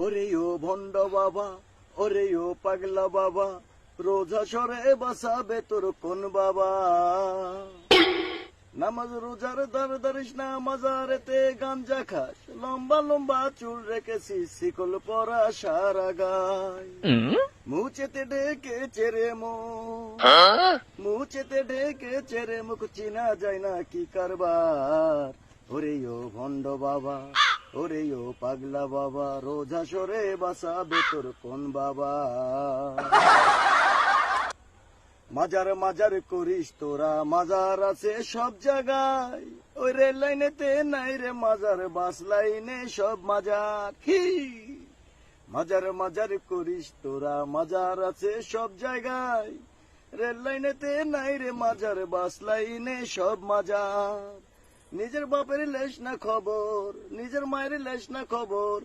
ওরে ও ভণ্ড বাবা, ওরে ও পাগলা বাবা, রোজা সরে বাসাবে তোর কোন বাবা? নামাজ রোজার দার দারিস না, মাজারেতে গাঞ্জা খাস, লম্বা লম্বা চুল রেখেছিস, শিকল পরা সারা গায়, মুচেতে ডেকে চেরে মুচেতে ডেকে চেরে মুখ চিনা যায় না কি কারবার। ওরে ও ভণ্ড বাবা, ওরে ও পাগলা বাবা, রোজা সরে বাসাবে তোর কোন বাবা? মাজার মাজার করিস তোরা, মাজার আছে সব জায়গায়, ওই রেল লাইনেতে নাই রে মাজার, বাস লাইনে সব মাজার। মাজার মাজার করিস তোরা, মাজার আছে সব জায়গায়, রেল লাইনেতে নাই রে মাজার, বাস লাইনে সব মাজার। নিজের বাপের লেশ না খবর, নিজের মায়ের লেশ না খবর,